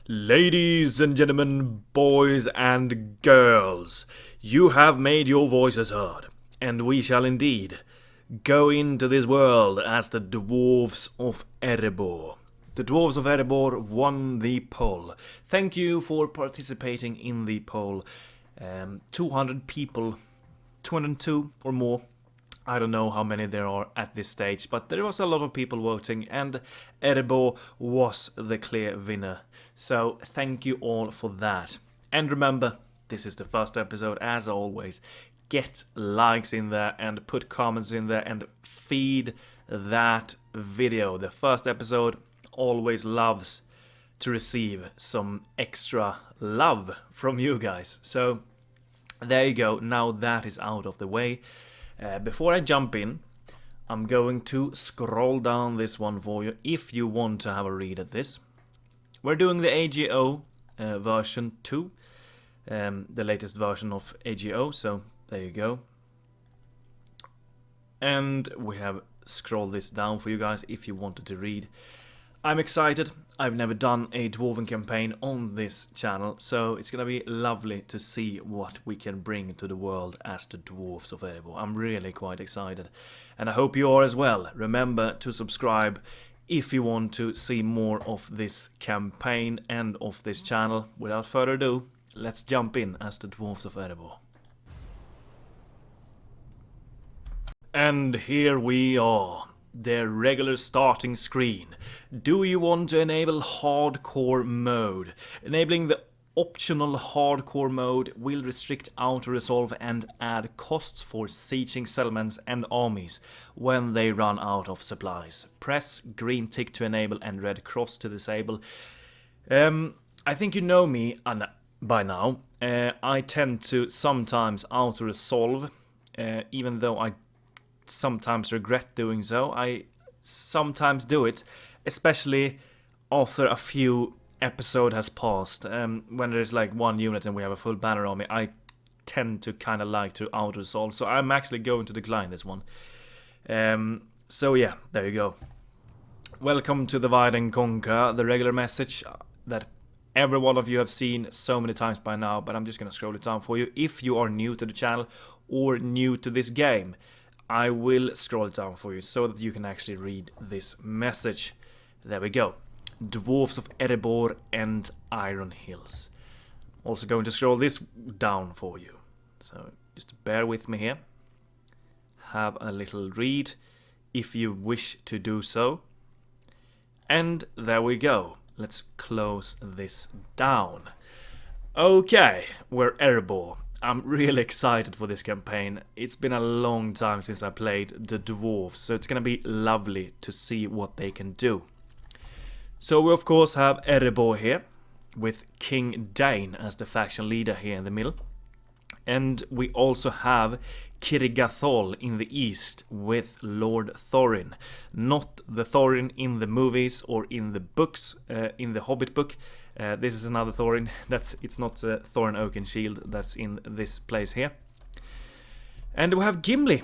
Ladies and gentlemen, boys and girls, you have made your voices heard, and we shall indeed go into this world as the Dwarves of Erebor. The Dwarves of Erebor won the poll. Thank you for participating in the poll. 200 people, 202 or more. I don't know how many there are at this stage, but there was a lot of people voting, and Erebor was the clear winner. So thank you all for that. And remember, this is the first episode, as always. Get likes in there and put comments in there and feed that video. The first episode always loves to receive some extra love from you guys. So there you go. Now that is out of the way. Before I jump in, I'm going to scroll down this one for you if you want to have a read at this. We're doing the AGO version 2, the latest version of AGO, so there you go. And we have scrolled this down for you guys if you wanted to read. I'm excited. I've never done a Dwarven campaign on this channel, so it's gonna be lovely to see what we can bring to the world as the Dwarves of Erebor. I'm really quite excited, and I hope you are as well. Remember to subscribe if you want to see more of this campaign and of this channel. Without further ado, let's jump in as the Dwarves of Erebor. And here we are. Their regular starting screen. Do you want to enable hardcore mode? Enabling the optional hardcore mode will restrict auto-resolve and add costs for sieging settlements and armies when they run out of supplies. Press green tick to enable and red cross to disable. I think you know me by now. I tend to sometimes auto-resolve, even though I sometimes regret doing so. I sometimes do it, especially after a few episode has passed. When there's like one unit and we have a full banner army, I tend to kind of like to auto-resolve. So I'm actually going to decline this one. So yeah, there you go. Welcome to Divide and Conquer, the regular message that every one of you have seen so many times by now, but I'm just gonna scroll it down for you. If you are new to the channel or new to this game, I will scroll it down for you so that you can actually read this message. There we go. Dwarves of Erebor and Iron Hills. Also going to scroll this down for you. So just bear with me here. Have a little read if you wish to do so. And there we go. Let's close this down. Okay, we're Erebor. I'm really excited for this campaign. It's been a long time since I played the Dwarves, so it's gonna be lovely to see what they can do. So we of course have Erebor here, with King Thráin as the faction leader here in the middle. And we also have Kirgathol in the east with Lord Thorin. Not the Thorin in the movies or in the books, in the Hobbit book. This is another Thorin. It's not Thorin Oakenshield that's in this place here. And we have Gimli.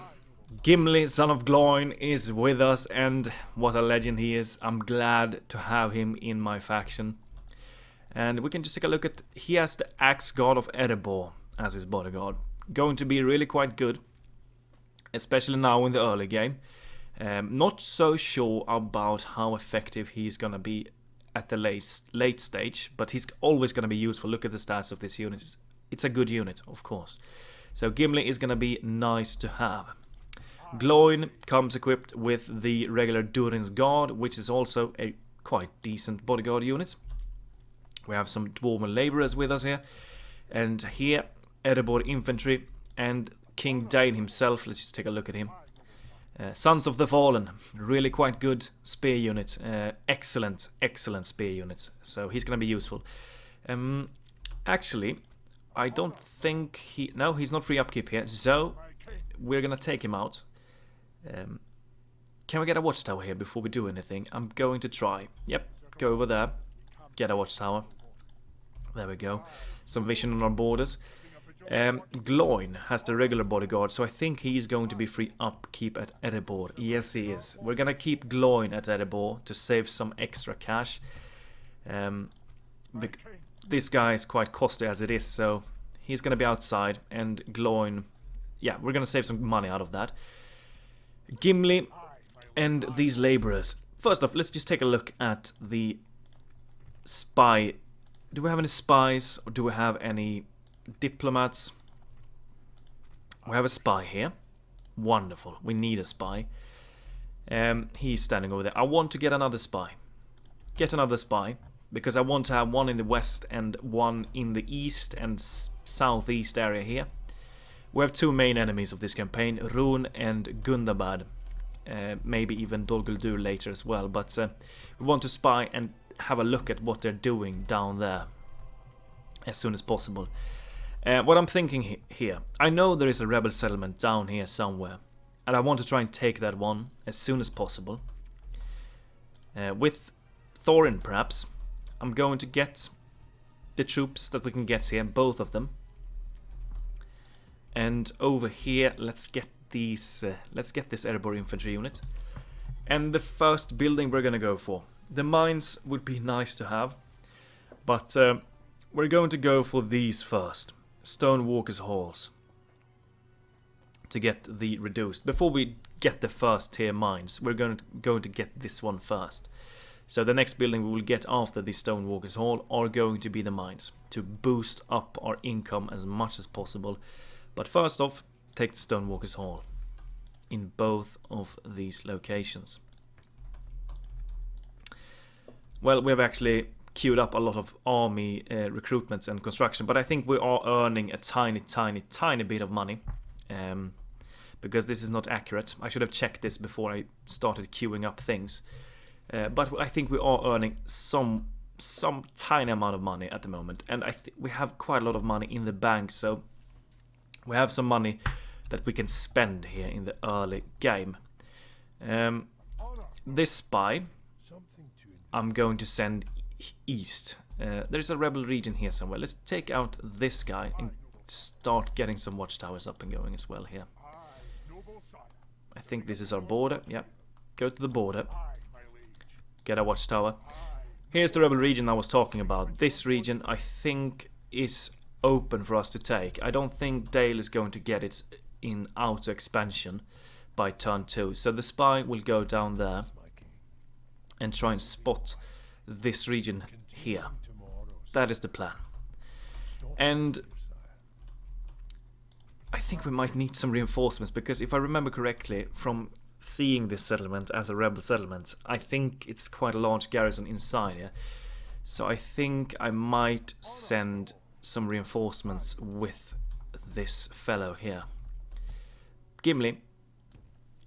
Gimli, son of Gloin, is with us, and what a legend he is. I'm glad to have him in my faction. And we can just take a look at... He has the Axe God of Erebor as his bodyguard. Going to be really quite good, especially now in the early game. Not so sure about how effective he's gonna be at the late stage, but he's always going to be useful. Look at the stats of this unit. It's a good unit, of course. So Gimli is going to be nice to have. Gloin comes equipped with the regular Durin's Guard, which is also a quite decent bodyguard unit. We have some Dwarven laborers with us here. And here, Erebor Infantry and King Thráin himself. Let's just take a look at him. Sons of the Fallen, really quite good spear unit, excellent spear units, so he's gonna be useful. Actually, I don't think he's not free upkeep here, so we're gonna take him out. Can we get a watchtower here before we do anything? I'm going to try. Yep, go over there, get a watchtower. There we go. Some vision on our borders. Gloin has the regular bodyguard, so I think he's going to be free upkeep at Erebor. Yes, he is. We're gonna keep Gloin at Erebor to save some extra cash. This guy is quite costly as it is, so he's gonna be outside, and Gloin, yeah, we're gonna save some money out of that. Gimli and these laborers. First off, let's just take a look at the spy. Do we have any spies, or do we have any diplomats? We have a spy here. Wonderful. We need a spy. He's standing over there. I want to get another spy. Get another spy. Because I want to have one in the west and one in the east and southeast area here. We have two main enemies of this campaign. Rune and Gundabad. Maybe even Dol Guldur later as well. But we want to spy and have a look at what they're doing down there. As soon as possible. What I'm thinking here. I know there is a rebel settlement down here somewhere. And I want to try and take that one as soon as possible. With Thorin perhaps. I'm going to get the troops that we can get here, both of them. And over here, let's get these. Let's get this Erebor infantry unit. And the first building we're gonna go for. The mines would be nice to have, but we're going to go for these first. Stonewalkers' halls. To get the reduced. Before we get the first tier mines, we're going to get this one first. So the next building we will get after the Stonewalkers Hall are going to be the mines, to boost up our income as much as possible. But first off, take the Stonewalkers Hall in both of these locations. Well, we have actually queued up a lot of army recruitments and construction, but I think we are earning a tiny bit of money. Because this is not accurate. I should have checked this before I started queuing up things. But I think we are earning some tiny amount of money at the moment, and we have quite a lot of money in the bank, so we have some money that we can spend here in the early game. This spy I'm going to send east. There's a rebel region here somewhere. Let's take out this guy and start getting some watchtowers up and going as well here. I think this is our border. Yeah, go to the border. Get a watchtower. Here's the rebel region I was talking about. This region I think is open for us to take. I don't think Dale is going to get it in auto expansion by turn 2. So the spy will go down there and try and spot this region here. That is the plan. And I think we might need some reinforcements, because if I remember correctly from seeing this settlement as a rebel settlement, I think it's quite a large garrison inside here. So I think I might send some reinforcements with this fellow here. Gimli,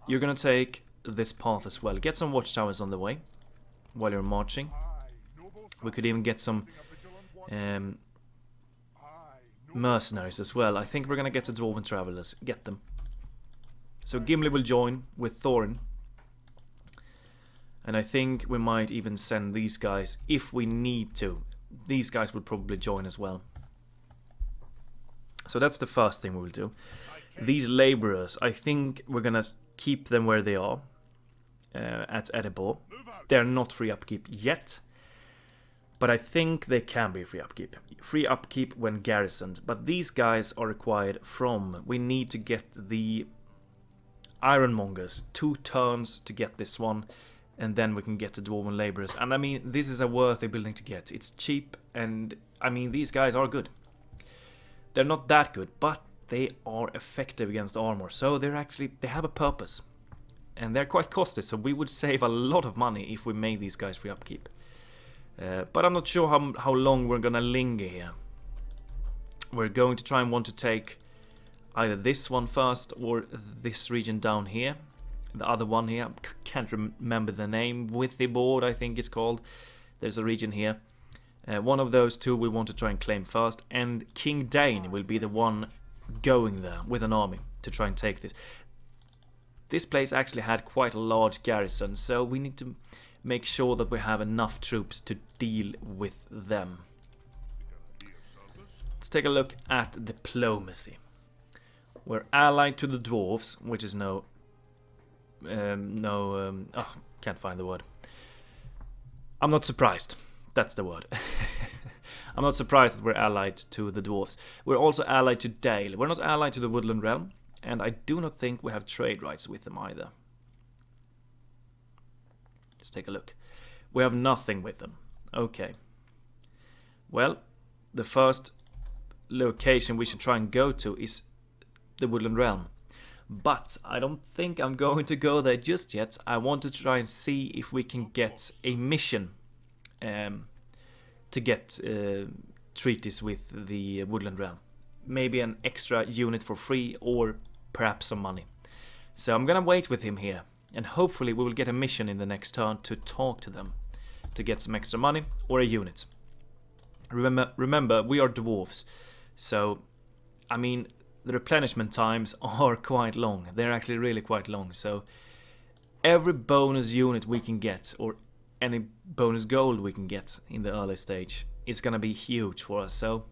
you're gonna take this path as well. Get some watchtowers on the way while you're marching. We could even get some mercenaries as well. I think we're gonna get the Dwarven Travelers. Get them. So Gimli will join with Thorin. And I think we might even send these guys if we need to. These guys will probably join as well. So that's the first thing we will do. These laborers, I think we're gonna keep them where they are. At Erebor. They're not free upkeep yet. But I think they can be free upkeep. Free upkeep when garrisoned. But these guys are required from... We need to get the Ironmongers. 2 turns to get this one. And then we can get the Dwarven Laborers. And I mean, this is a worthy building to get. It's cheap and... I mean, these guys are good. They're not that good, but they are effective against armor. So they're actually... They have a purpose. And they're quite costly. So we would save a lot of money if we made these guys free upkeep. But I'm not sure how long we're gonna linger here. We're going to try and want to take either this one first or this region down here. The other one here, can't remember the name. Withybord, I think it's called. There's a region here. One of those two we want to try and claim first. And King Thráin will be the one going there with an army to try and take this. This place actually had quite a large garrison, so we need to make sure that we have enough troops to deal with them. Let's take a look at diplomacy. We're allied to the Dwarves, which is can't find the word. I'm not surprised. That's the word. I'm not surprised that we're allied to the Dwarves. We're also allied to Dale. We're not allied to the Woodland Realm, and I do not think we have trade rights with them either. Let's take a look. We have nothing with them. Okay. Well, the first location we should try and go to is the Woodland Realm. But I don't think I'm going to go there just yet. I want to try and see if we can get a mission to get treaties with the Woodland Realm. Maybe an extra unit for free or perhaps some money. So I'm gonna wait with him here. And hopefully we will get a mission in the next turn to talk to them. To get some extra money or a unit. Remember, we are dwarves. So, I mean, the replenishment times are quite long. They're actually really quite long. So, every bonus unit we can get, or any bonus gold we can get in the early stage, is going to be huge for us. So,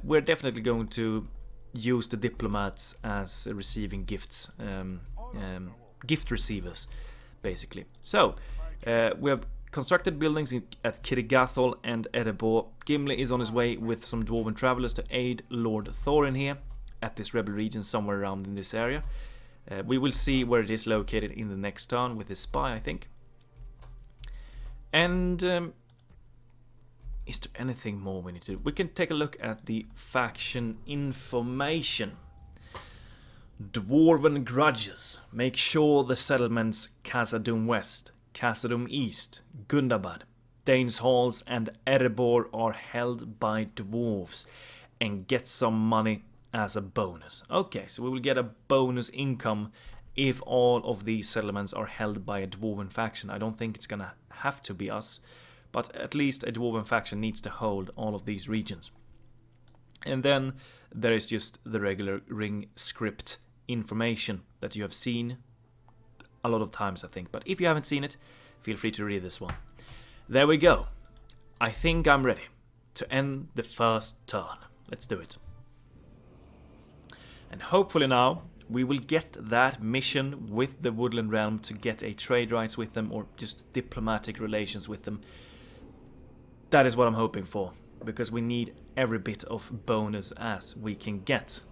we're definitely going to use the diplomats as receiving gifts. Gift receivers, basically. So, we have constructed buildings at Kirgathol and Erebor. Gimli is on his way with some dwarven travelers to aid Lord Thorin here at this rebel region somewhere around in this area. We will see where it is located in the next turn with his spy, I think. And is there anything more we need to do? We can take a look at the faction information. Dwarven grudges. Make sure the settlements Khazad-dûm West, Khazad-dûm East, Gundabad, Dane's Halls and Erebor are held by dwarves and get some money as a bonus. Okay, so we will get a bonus income if all of these settlements are held by a dwarven faction. I don't think it's gonna have to be us, but at least a dwarven faction needs to hold all of these regions. And then there is just the regular ring script information that you have seen a lot of times, I think. But if you haven't seen it, feel free to read this one. There we go. I think I'm ready to end the first turn. Let's do it. And hopefully now we will get that mission with the Woodland Realm to get a trade rights with them or just diplomatic relations with them. That is what I'm hoping for, because we need every bit of bonus as we can get.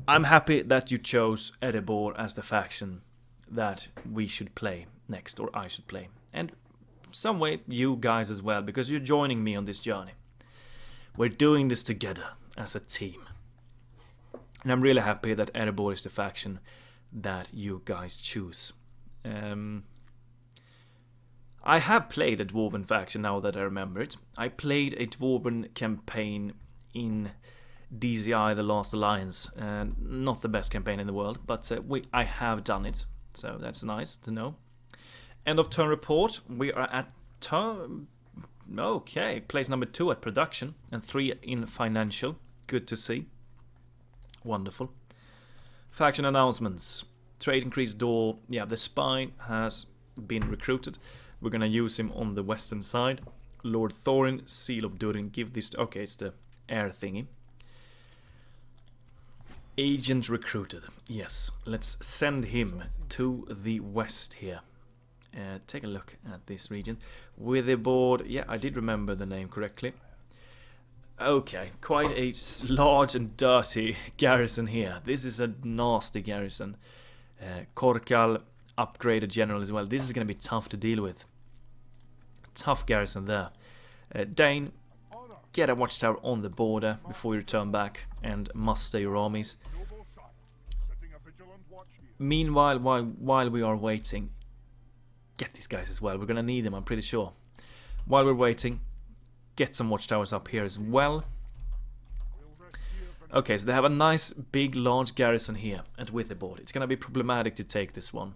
I'm happy that you chose Erebor as the faction that we should play next, or I should play. And some way you guys as well, because you're joining me on this journey. We're doing this together as a team. And I'm really happy that Erebor is the faction that you guys choose. I have played a Dwarven faction now that I remember it. I played a Dwarven campaign in DCI, The Last Alliance. Not the best campaign in the world, but I have done it. So that's nice to know. End of turn report. We are at turn... Okay, place number 2 at production and 3 in financial. Good to see. Wonderful. Faction announcements. Trade increase door. Yeah, the spy has been recruited. We're gonna use him on the western side. Lord Thorin, Seal of Durin. Give this... Okay, it's the air thingy. Agent recruited. Yes, let's send him to the west here. Take a look at this region. With a board... Yeah, I did remember the name correctly. Okay, quite a large and dirty garrison here. This is a nasty garrison. Korkal, upgraded general as well. This is going to be tough to deal with. Tough garrison there. Dane, get a watchtower on the border before you return back and muster your armies. Meanwhile, while we are waiting, get these guys as well. We're going to need them, I'm pretty sure. While we're waiting, get some watchtowers up here as well. Okay, so they have a nice, big, large garrison here at Witherboard. It's going to be problematic to take this one.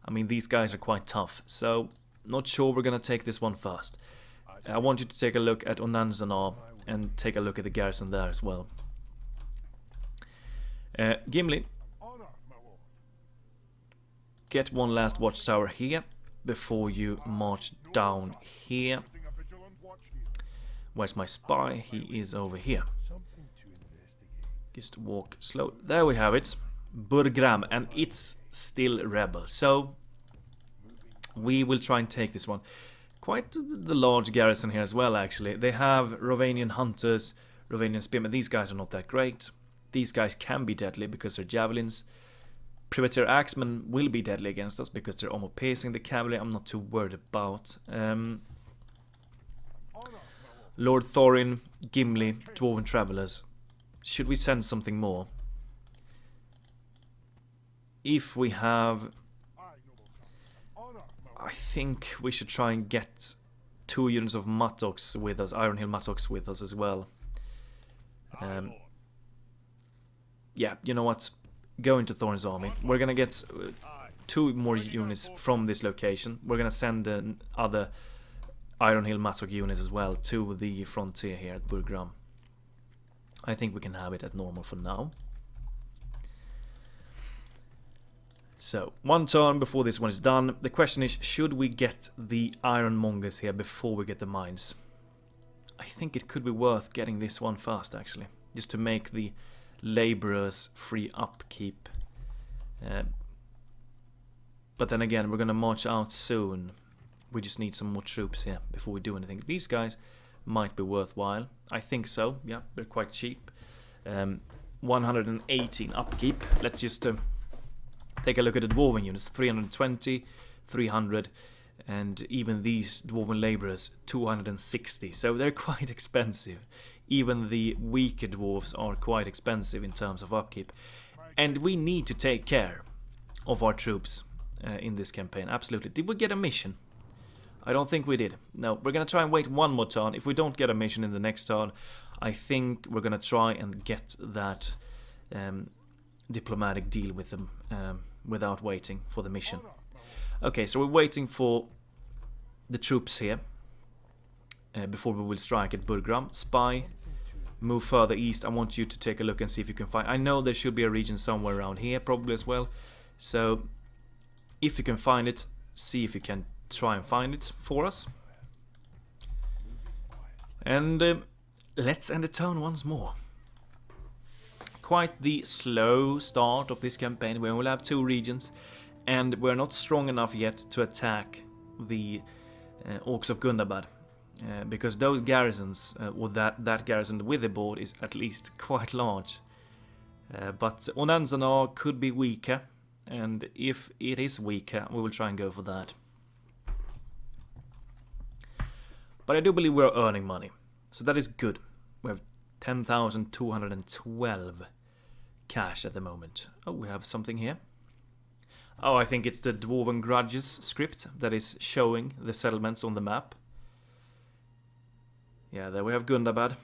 I mean, these guys are quite tough, so not sure we're going to take this one first. I want you to take a look at Onanzanar and take a look at the garrison there as well. Gimli, get one last watchtower here before you march down here. Where's my spy? He is over here. Just walk slow. There we have it. Burgram, and it's still rebel. So we will try and take this one. quite the large garrison here as well, actually. They have Rovanian hunters, Rovanian spearmen. These guys are not that great. These guys can be deadly because they're javelins. Privateer axemen will be deadly against us because they're almost piercing. The cavalry I'm not too worried about. Lord Thorin, Gimli, Dwarven Travelers. Should we send something more? If we have... I think we should try and get 2 units of Mattocks with us, Iron Hill Mattocks with us as well. Yeah, you know what? Go into Thorin's army. We're gonna get 2 more units from this location. We're gonna send other Iron Hill Mattock units as well to the frontier here at Burgram. I think we can have it at normal for now. So, 1 turn before this one is done. The question is, should we get the Ironmongers here before we get the mines? I think it could be worth getting this one first, actually. Just to make the laborers free upkeep. But then again, we're gonna march out soon. We just need some more troops here before we do anything. These guys might be worthwhile. I think so. Yeah, they're quite cheap. 118 upkeep. Let's just take a look at the dwarven units. 320, 300, and even these dwarven laborers 260. So they're quite expensive. Even the weaker dwarves are quite expensive in terms of upkeep. And we need to take care of our troops in this campaign. Absolutely. Did we get a mission? I don't think we did. No, we're going to try and wait 1 more turn. If we don't get a mission in the next turn, I think we're going to try and get that diplomatic deal with them without waiting for the mission. Okay, so we're waiting for the troops here before we will strike at Burgram. Spy, move further east. I want you to take a look and see if you can find... I know there should be a region somewhere around here probably as well. So if you can find it, see if you can try and find it for us. And let's end the turn once more. Quite the slow start of this campaign. We only have 2 regions, and we're not strong enough yet to attack the Orcs of Gundabad, because those garrisons, or that garrison with the board, is at least quite large. But Onanzanar could be weaker, and if it is weaker, we will try and go for that. But I do believe we're earning money, so that is good. We have 10,212 cash at the moment. Oh, we have something here. Oh, I think it's the Dwarven Grudges script that is showing the settlements on the map. Yeah, there we have Gundabad.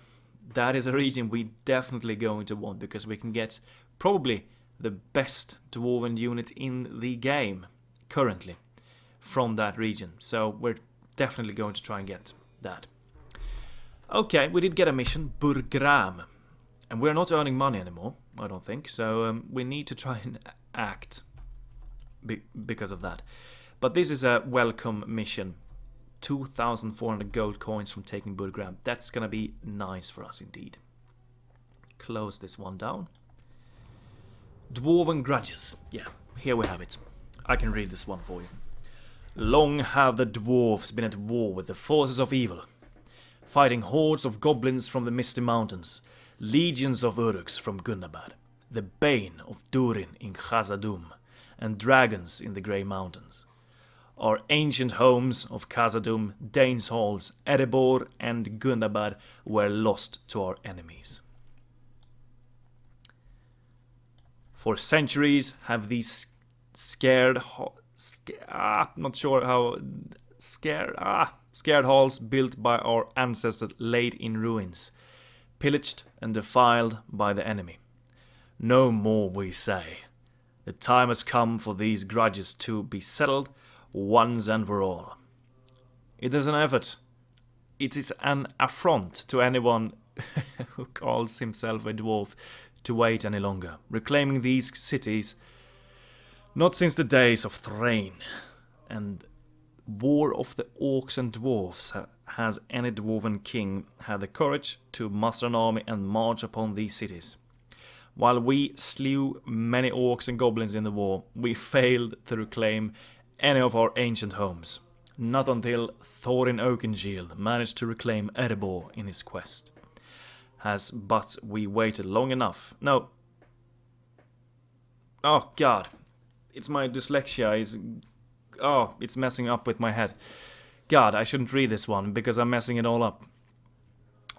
That is a region we definitely going to want, because we can get probably the best Dwarven unit in the game currently from that region. So we're definitely going to try and get that. Okay, we did get a mission, Burgram. And we're not earning money anymore, I don't think. So we need to try and act because of that. But this is a welcome mission. 2,400 gold coins from taking Burgram. That's gonna be nice for us indeed. Close this one down. Dwarven Grudges. Yeah, here we have it. I can read this one for you. Long have the dwarves been at war with the forces of evil, fighting hordes of goblins from the misty mountains, legions of Uruks from Gundabad, the bane of Durin in Khazad-dûm, and dragons in the Grey Mountains. Our ancient homes of Khazad-dûm, Danes Halls, Erebor, and Gundabad were lost to our enemies. For centuries have these scared halls built by our ancestors laid in ruins, pillaged and defiled by the enemy. No more, we say. The time has come for these grudges to be settled once and for all. It is an effort. It is an affront to anyone who calls himself a dwarf to wait any longer, reclaiming these cities. Not since the days of Thráin and War of the Orcs and Dwarves has any dwarven king had the courage to muster an army and march upon these cities. While we slew many orcs and goblins in the war, we failed to reclaim any of our ancient homes. Not until Thorin Oakenshield managed to reclaim Erebor in his quest. But we waited long enough. No. Oh god. It's my dyslexia. It's messing up with my head. God, I shouldn't read this one because I'm messing it all up.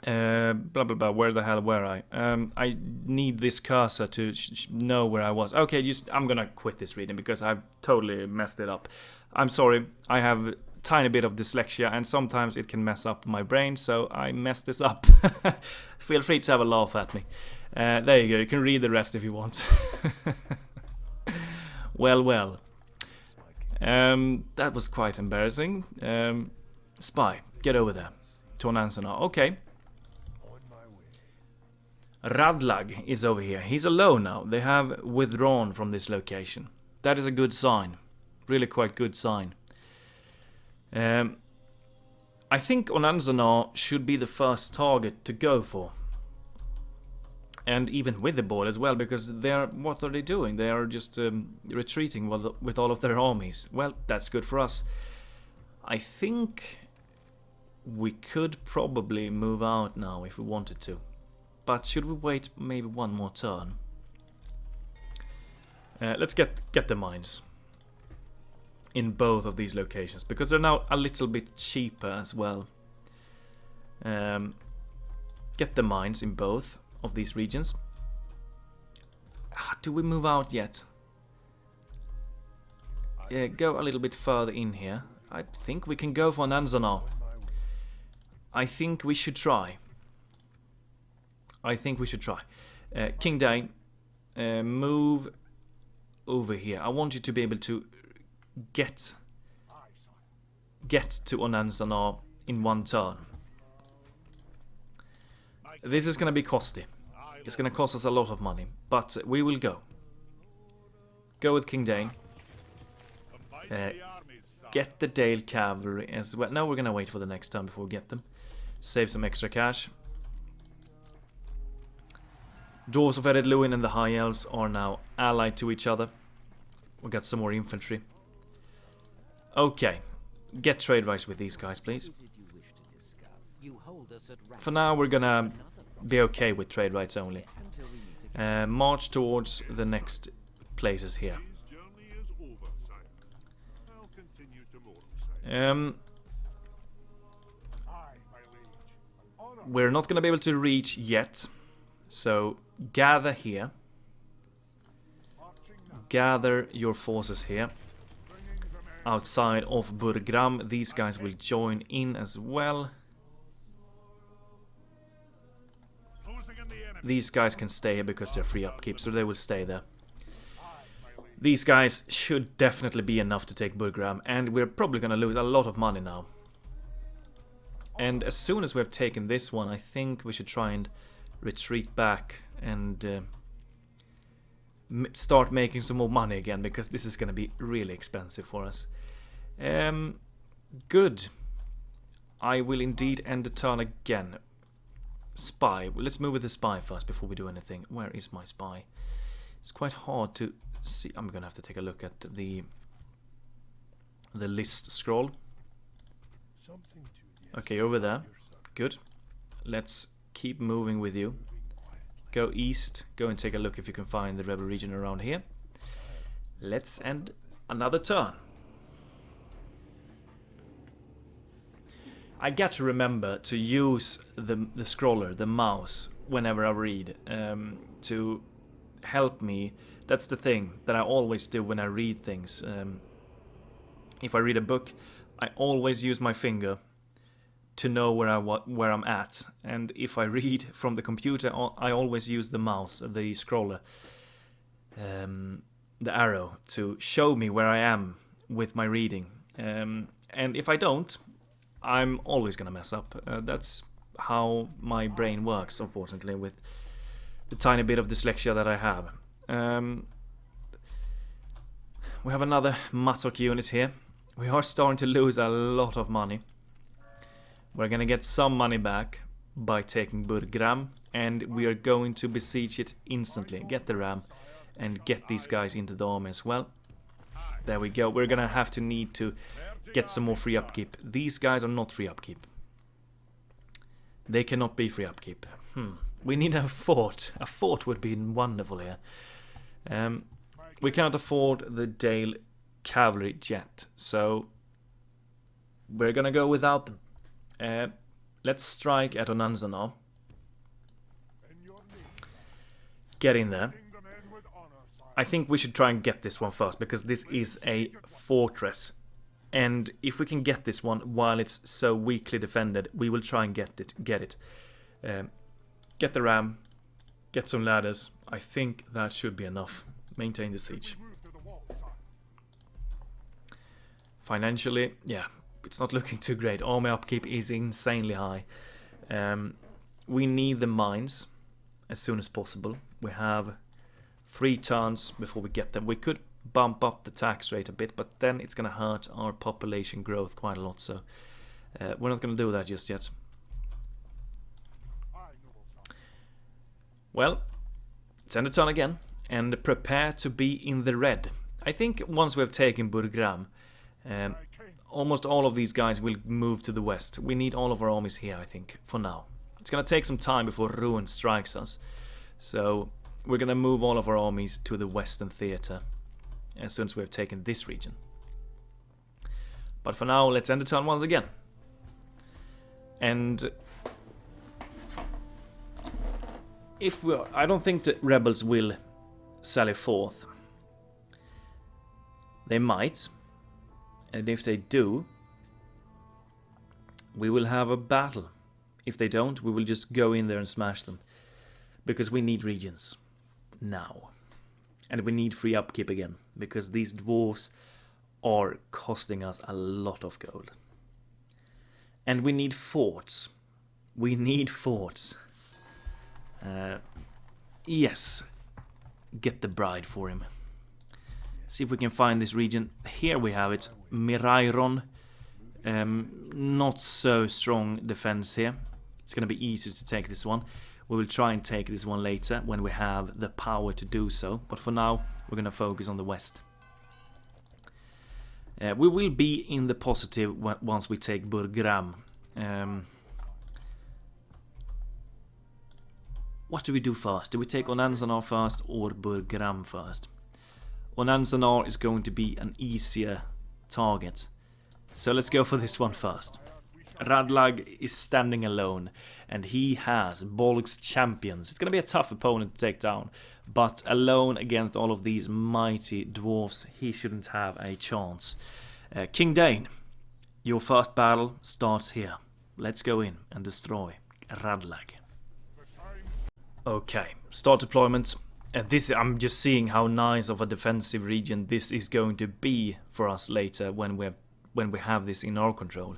Blah blah blah, where the hell were I? I need this cursor to know where I was. Okay, I'm gonna quit this reading because I've totally messed it up. I'm sorry, I have a tiny bit of dyslexia and sometimes it can mess up my brain, so I messed this up. Feel free to have a laugh at me. There you go, you can read the rest if you want. Well. That was quite embarrassing. Spy, get over there. To an answer now. Okay. Radlag is over here. He's alone now. They have withdrawn from this location. That is a good sign. Really quite good sign. I think Onanzanar should be the first target to go for. And even with the board as well, because what are they doing? They are just retreating with all of their armies. Well, that's good for us. I think we could probably move out now if we wanted to. But should we wait maybe one more turn? Let's get the mines in both of these locations, because they're now a little bit cheaper as well. Get the mines in both of these regions. Do we move out yet? Yeah, go a little bit further in here. I think we can go for Nanzanar. I think we should try. King Thráin, move over here. I want you to be able to get to Onanzanar in one turn. This is going to be costly. It's going to cost us a lot of money, but we will go. Go with King Thráin. Get the Dale Cavalry as well. No, we're going to wait for the next turn before we get them. Save some extra cash. Dwarves of Eregion and the High Elves are now allied to each other. We got some more infantry. Okay. Get trade rights with these guys, please. For now, we're gonna be okay with trade rights only. March towards the next places here. We're not gonna be able to reach yet, so gather here. Gather your forces here. Outside of Burgram, these guys will join in as well. These guys can stay here because they're free upkeep, so they will stay there. These guys should definitely be enough to take Burgram, and we're probably going to lose a lot of money now. And as soon as we have taken this one, I think we should try and retreat back and start making some more money again, because this is going to be really expensive for us. Good. I will indeed end the turn again. Spy. Well, let's move with the spy first before we do anything. Where is my spy? It's quite hard to see. I'm gonna have to take a look at the list scroll. Okay, over there. Good. Let's keep moving with you. Go east. Go and take a look if you can find the rebel region around here. Let's end another turn. I got to remember to use the scroller, the mouse, whenever I read, to help me. That's the thing that I always do when I read things. If I read a book, I always use my finger to know where I'm at. And if I read from the computer, I always use the mouse, the scroller, the arrow, to show me where I am with my reading. And if I don't, I'm always gonna mess up. That's how my brain works, unfortunately, with the tiny bit of dyslexia that I have. We have another Mattock unit here. We are starting to lose a lot of money. We're gonna get some money back by taking Burgram, and we are going to besiege it instantly. Get the ram and get these guys into the army as well. There we go. We're gonna have to need to get some more free upkeep. These guys are not free upkeep. They cannot be free upkeep. We need a fort. A fort would be wonderful here. We cannot afford the Dale cavalry yet, so we're gonna go without them. Let's strike at Onanza now. Get in there. I think we should try and get this one first, because this is a fortress. And if we can get this one while it's so weakly defended, we will try and get it. Get the ram. Get some ladders. I think that should be enough. Maintain the siege. Financially, yeah, it's not looking too great. Army upkeep is insanely high. We need the mines as soon as possible. We have 3 turns before we get them. We could bump up the tax rate a bit, but then it's going to hurt our population growth quite a lot, so we're not going to do that just yet. Well, let's end the turn again and prepare to be in the red. I think once we have taken Burgram, almost all of these guys will move to the west. We need all of our armies here, I think, for now. It's going to take some time before Ruin strikes us, so we're going to move all of our armies to the western theater as soon as we have taken this region. But for now, let's end the turn once again. And if I don't think the rebels will sally forth. They might, and if they do, we will have a battle. If they don't, we will just go in there and smash them, because we need regions now. And we need free upkeep again, because these dwarves are costing us a lot of gold. And we need forts. We need forts. Yes. Get the bride for him. See if we can find this region. Here we have it. Mirairon. Not so strong defense here. It's going to be easier to take this one. We will try and take this one later when we have the power to do so. But for now, we're going to focus on the west. We will be in the positive once we take Burgram. What do we do first? Do we take Onanzanar first or Burgram first? Onanzanar is going to be an easier target. So let's go for this one first. Radlag is standing alone, and he has Bolg's champions. It's going to be a tough opponent to take down, but alone against all of these mighty dwarves, he shouldn't have a chance. King Thráin, your first battle starts here. Let's go in and destroy Radlag. Okay, start deployment. I'm just seeing how nice of a defensive region this is going to be for us later when we have this in our control.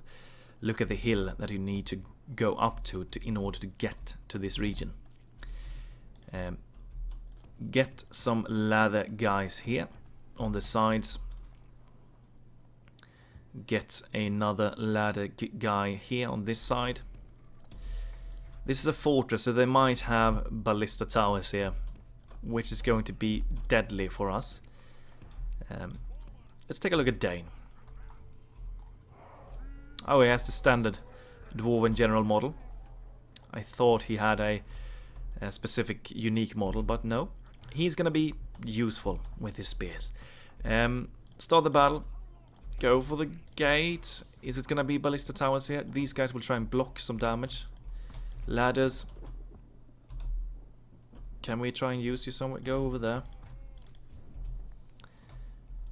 Look at the hill that you need to go up to in order to get to this region. Get some ladder guys here on the sides. Get another ladder guy here on this side. This is a fortress, so they might have ballista towers here, which is going to be deadly for us. Let's take a look at Thráin. Oh, he has the standard Dwarven general model. I thought he had a specific unique model, but no. He's gonna be useful with his spears. Start the battle. Go for the gate. Is it gonna be ballista towers here? These guys will try and block some damage. Ladders. Can we try and use you somewhere? Go over there.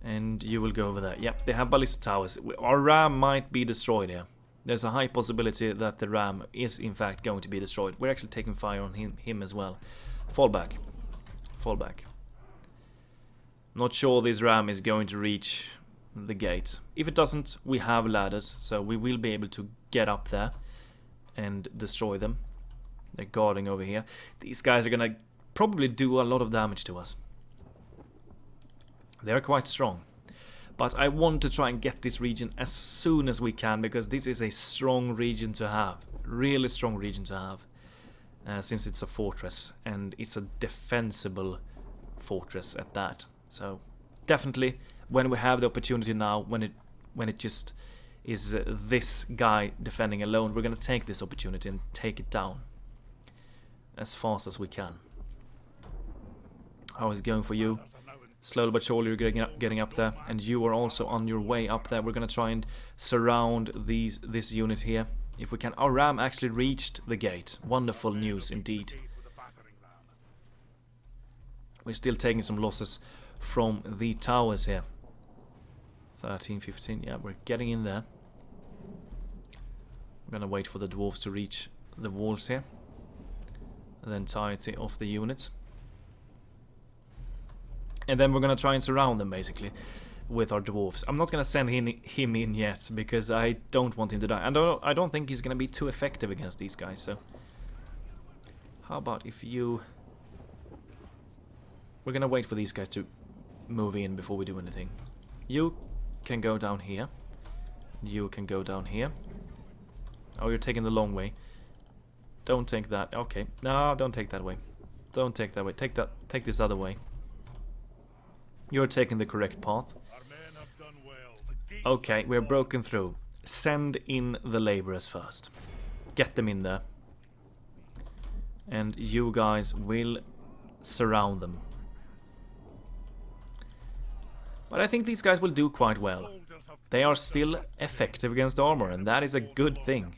And you will go over there. Yep, they have ballista towers. Our ram might be destroyed here. There's a high possibility that the ram is in fact going to be destroyed. We're actually taking fire on him as well. Fall back. Fall back. Not sure this ram is going to reach the gate. If it doesn't, we have ladders, so we will be able to get up there and destroy them. They're guarding over here. These guys are gonna probably do a lot of damage to us. They're quite strong. But I want to try and get this region as soon as we can, because this is a strong region to have. Really strong region to have. Since it's a fortress, and it's a defensible fortress at that. So definitely when we have the opportunity now, when it just is this guy defending alone, we're gonna take this opportunity and take it down as fast as we can. How is it going for you? Slowly but surely you're getting up there, and you are also on your way up there. We're gonna try and surround this unit here if we can. Our ram actually reached the gate. Wonderful news indeed. We're still taking some losses from the towers here. 13, 15, yeah, we're getting in there. We're gonna wait for the dwarves to reach the walls here. The entirety of the units. And then we're gonna try and surround them basically with our dwarves. I'm not gonna send him in yet because I don't want him to die. And I don't think he's gonna be too effective against these guys. So how about if you... We're gonna wait for these guys to move in before we do anything. You can go down here. You can go down here. Oh, you're taking the long way. Don't take that. Okay. No, don't take that way. Don't take that way. Take this other way. You're taking the correct path. Okay, we're broken through. Send in the laborers first. Get them in there. And you guys will surround them. But I think these guys will do quite well. They are still effective against armor, and that is a good thing.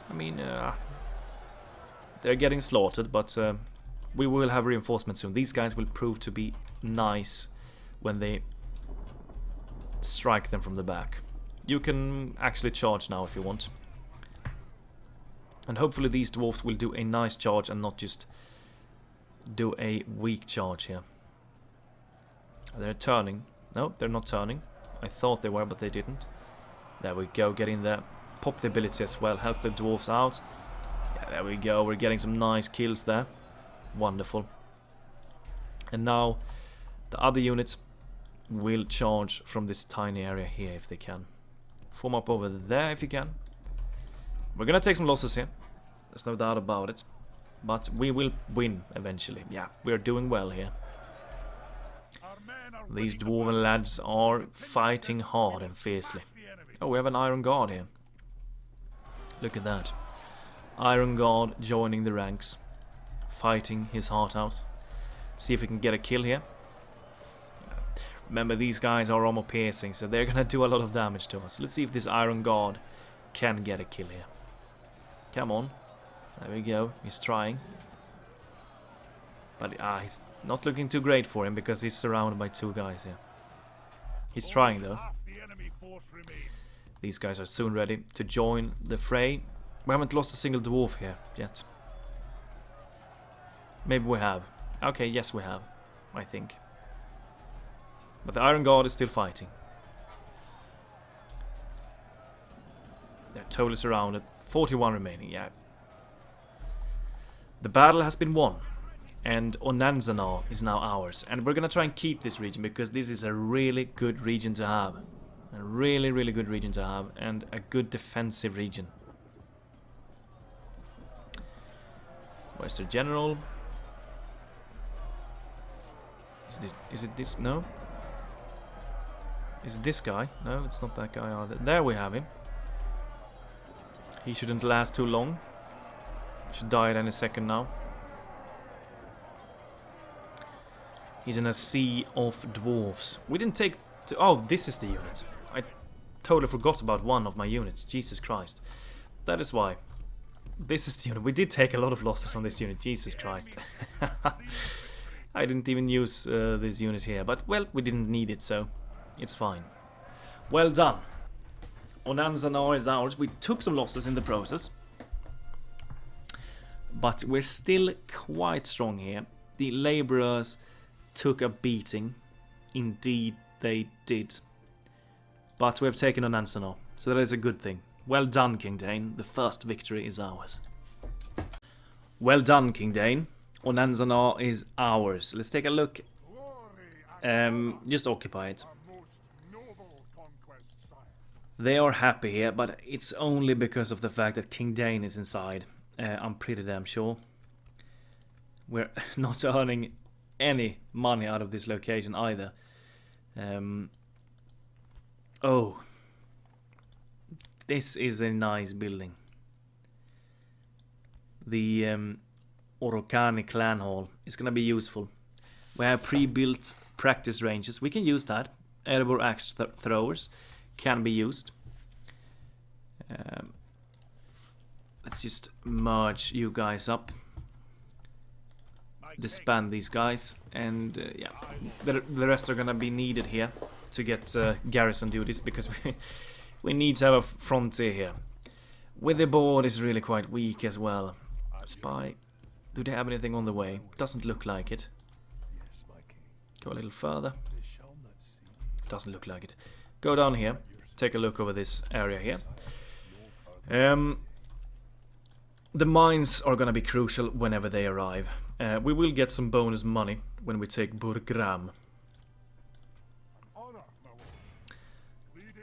I mean, they're getting slaughtered, but we will have reinforcements soon. These guys will prove to be nice when they strike them from the back. You can actually charge now if you want. And hopefully these dwarfs will do a nice charge and not just do a weak charge here. They're turning. No, they're not turning. I thought they were, but they didn't. There we go, get in there. Pop the ability as well, help the dwarfs out. Yeah, there we go, we're getting some nice kills there. Wonderful. And now the other units will charge from this tiny area here if they can. Form up over there if you can. We're gonna take some losses here. There's no doubt about it. But we will win eventually. Yeah, we're doing well here. These dwarven lads are fighting hard and fiercely. Oh, we have an Iron Guard here. Look at that. Iron Guard joining the ranks. Fighting his heart out. See if we can get a kill here. Remember, these guys are armor piercing, so they're gonna do a lot of damage to us. Let's see if this Iron Guard can get a kill here. Come on. There we go. He's trying. But he's not looking too great for him because he's surrounded by two guys here. He's trying though. These guys are soon ready to join the fray. We haven't lost a single dwarf here yet. Maybe we have. Okay, yes we have. I think. But the Iron Guard is still fighting. They're totally surrounded. 41 remaining, yeah. The battle has been won. And Onanzanar is now ours. And we're gonna try and keep this region because this is a really good region to have. A really, really good region to have. And a good defensive region. Where's the general? Is it this? No? Is it this guy? No, it's not that guy either. There we have him. He shouldn't last too long. Should die at any second now. He's in a sea of dwarves. We didn't take... Oh, this is the unit. I totally forgot about one of my units. Jesus Christ. That is why. This is the unit. We did take a lot of losses on this unit. Jesus Christ. I didn't even use this unit here. But, well, we didn't need it, so it's fine. Well done. Onanzanar is ours. We took some losses in the process. But we're still quite strong here. The laborers took a beating. Indeed, they did. But we have taken Onanzanar, so that is a good thing. Well done, King Thráin. The first victory is ours. Well done, King Thráin. Onanzanar is ours. Let's take a look. Just occupy it. They are happy here, but it's only because of the fact that King Thráin is inside. I'm pretty damn sure. We're not earning any money out of this location either. Oh, this is a nice building. The Orokani clan hall is gonna be useful. We have pre-built practice ranges. We can use that. Erebor axe throwers can be used. Let's just merge you guys up. Disband these guys, and yeah, the rest are gonna be needed here to get garrison duties, because we need to have a frontier here. With the board is really quite weak as well. Spy, do they have anything on the way? Doesn't look like it. Go a little further. Doesn't look like it. Go down here. Take a look over this area here. The mines are gonna be crucial whenever they arrive. We will get some bonus money when we take Burgram.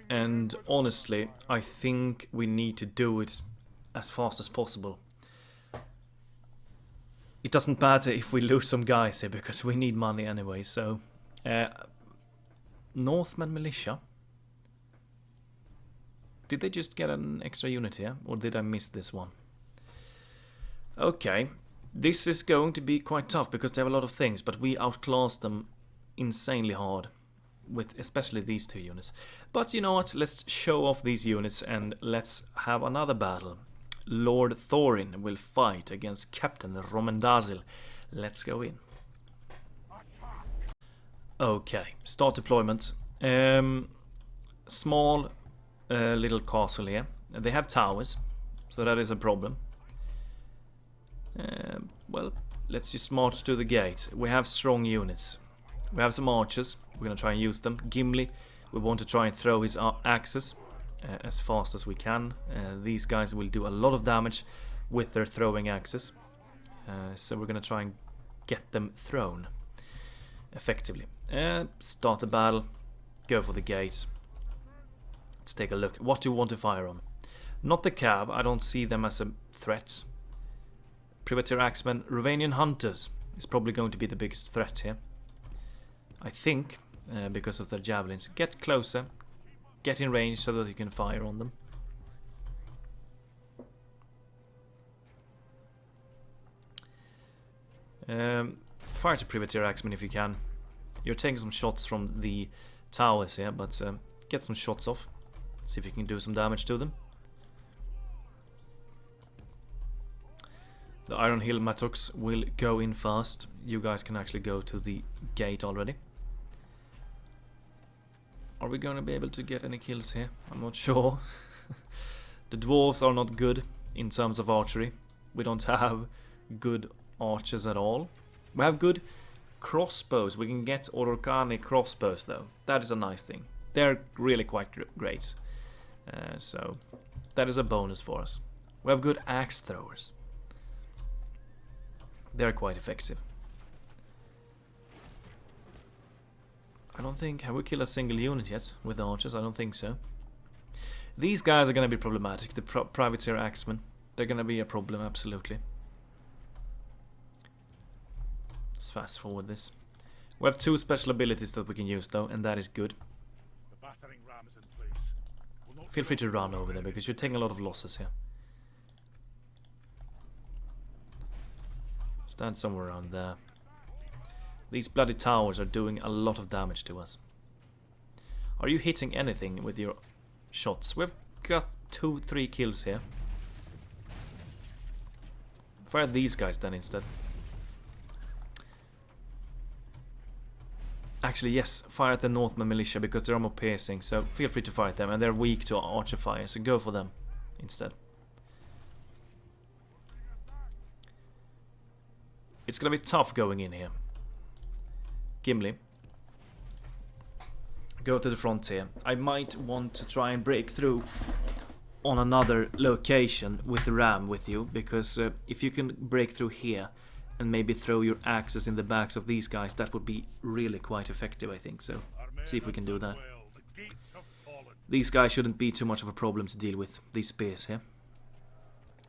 And honestly, I think we need to do it as fast as possible. It doesn't matter if we lose some guys here, because we need money anyway, so... Northman Militia. Did they just get an extra unit here, or did I miss this one? Okay, this is going to be quite tough, because they have a lot of things, but we outclassed them insanely hard, with especially these two units. But you know what, let's show off these units and let's have another battle. Lord Thorin will fight against Captain Romendazil. Let's go in. Okay, start deployment. Small little castle here. They have towers, so that is a problem. Well, let's just march to the gate. We have strong units. We have some archers. We're gonna try and use them. Gimli, we want to try and throw his axes as fast as we can. These guys will do a lot of damage with their throwing axes. So we're gonna try and get them thrown effectively. Start the battle. Go for the gates. Let's take a look. What do you want to fire on? Not the cab. I don't see them as a threat. Privateer Axemen, Rovanian Hunters is probably going to be the biggest threat here. I think, because of their javelins. Get closer. Get in range so that you can fire on them. Fire to Privateer Axemen if you can. You're taking some shots from the towers here, but get some shots off. See if you can do some damage to them. The Iron Hill Mattox will go in fast. You guys can actually go to the gate already. Are we going to be able to get any kills here? I'm not sure. The Dwarves are not good in terms of archery. We don't have good archers at all. We have good crossbows. We can get Orokani crossbows though. That is a nice thing. They're really quite great. So that is a bonus for us. We have good axe throwers. They're quite effective. I don't think... Have we killed a single unit yet with the archers? I don't think so. These guys are going to be problematic. The Privateer Axemen. They're going to be a problem, absolutely. Let's fast forward this. We have 2 special abilities that we can use though, and that is good. Feel free to run over there, because you're taking a lot of losses here. Stand somewhere around there. These bloody towers are doing a lot of damage to us. Are you hitting anything with your shots? We've got 2-3 kills here. Fire these guys then instead. Actually, yes, fire at the Northman Militia, because they're more piercing, so feel free to fire at them, and they're weak to archer fire, so go for them instead. It's gonna be tough going in here. Gimli, go to the frontier. I might want to try and break through on another location with the ram with you, because if you can break through here and maybe throw your axes in the backs of these guys, that would be really quite effective, I think. So let's see if we can do that. These guys shouldn't be too much of a problem to deal with, these spears here.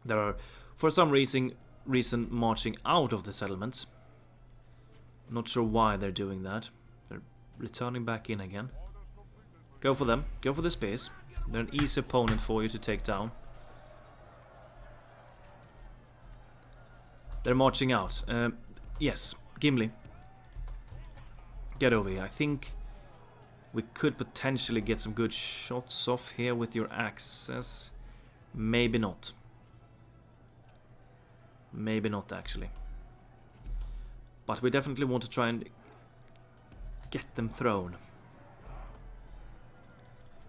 There are, for some reason marching out of the settlements. Not sure why they're doing that. They're returning back in again. Go for them. Go for the spears. They're an easy opponent for you to take down. They're marching out. Yes, Gimli. Get over here. I think we could potentially get some good shots off here with your axes. Maybe not. Maybe not, actually. But we definitely want to try and get them thrown.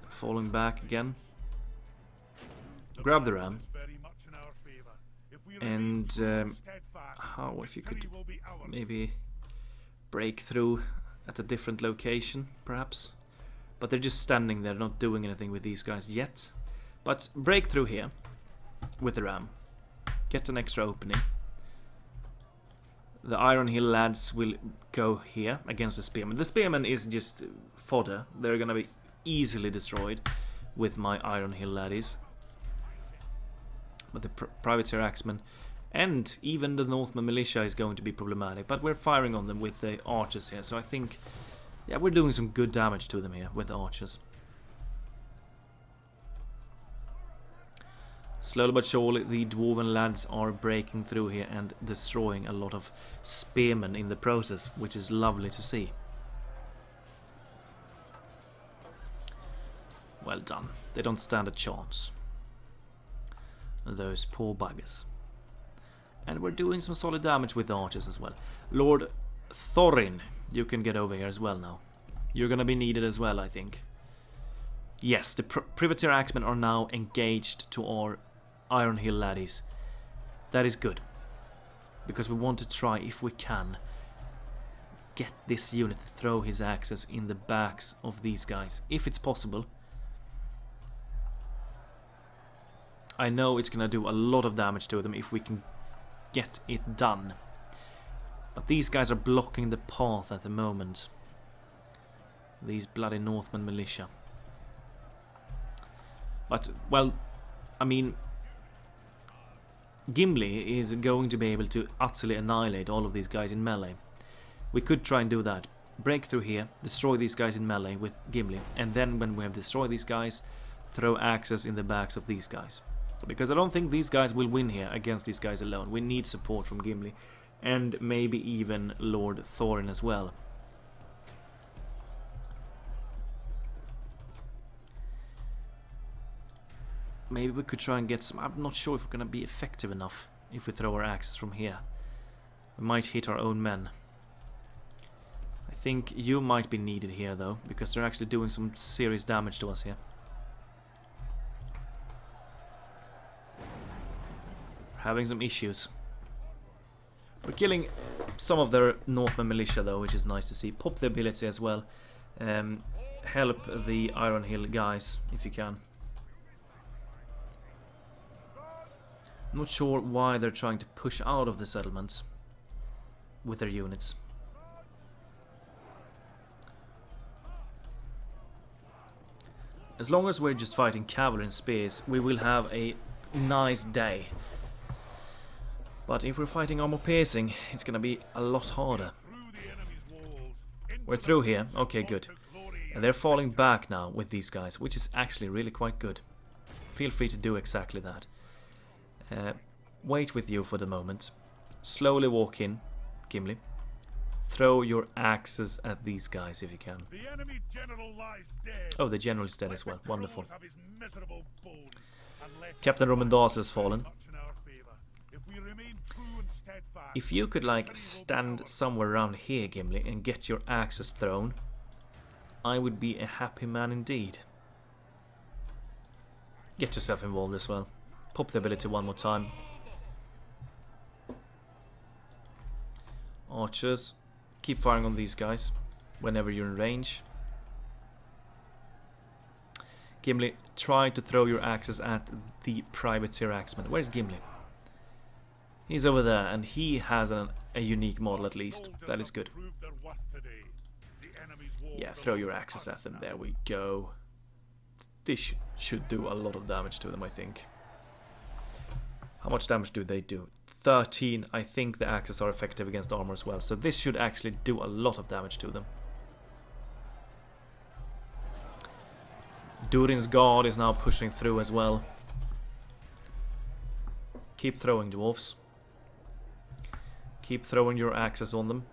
Falling back again. Grab the ram. And how if you could maybe break through at a different location, perhaps. But they're just standing there, not doing anything with these guys yet. But break through here with the ram. Get an extra opening. The Iron Hill lads will go here against the spearmen. The spearmen is just fodder. They're gonna be easily destroyed with my Iron Hill laddies. But the privateer axemen and even the Northman militia is going to be problematic. But we're firing on them with the archers here. So I think, yeah, we're doing some good damage to them here with the archers. Slowly but surely the dwarven lads are breaking through here and destroying a lot of spearmen in the process, which is lovely to see. Well done. They don't stand a chance. Those poor buggers. And we're doing some solid damage with the archers as well. Lord Thorin, you can get over here as well now. You're gonna be needed as well, I think. Yes, the privateer axemen are now engaged to our Iron Hill laddies. That is good. Because we want to try, if we can, get this unit to throw his axes in the backs of these guys. If it's possible. I know it's gonna do a lot of damage to them if we can get it done. But these guys are blocking the path at the moment. These bloody Northman militia. But, well, I mean, Gimli is going to be able to utterly annihilate all of these guys in melee. We could try and do that. Break through here, destroy these guys in melee with Gimli, and then when we have destroyed these guys, throw axes in the backs of these guys. Because I don't think these guys will win here against these guys alone. We need support from Gimli, and maybe even Lord Thorin as well. Maybe we could try and get some... I'm not sure if we're going to be effective enough if we throw our axes from here. We might hit our own men. I think you might be needed here though, because they're actually doing some serious damage to us here. We're having some issues. We're killing some of their Northman militia though, which is nice to see. Pop the ability as well. Help the Iron Hill guys if you can. I'm not sure why they're trying to push out of the settlements with their units. As long as we're just fighting cavalry and spears, we will have a nice day. But if we're fighting armor piercing, it's gonna be a lot harder. We're through here. Okay, good. And they're falling back now with these guys, which is actually really quite good. Feel free to do exactly that. Wait with you for the moment. Slowly walk in, Gimli. Throw your axes at these guys if you can. The enemy general lies dead. Oh, the general is dead as well. Wonderful. Captain Romandaz has fallen. If you could, like, stand somewhere around here, Gimli, and get your axes thrown, I would be a happy man indeed. Get yourself involved as well. Pop the ability one more time. Archers, keep firing on these guys whenever you're in range. Gimli, try to throw your axes at the privateer axeman. Where's Gimli? He's over there, and he has a unique model at least. That is good. Yeah, throw your axes at them. There we go. This should do a lot of damage to them, I think. How much damage do they do? 13, I think the axes are effective against armor as well. So this should actually do a lot of damage to them. Durin's guard is now pushing through as well. Keep throwing, dwarves. Keep throwing your axes on them.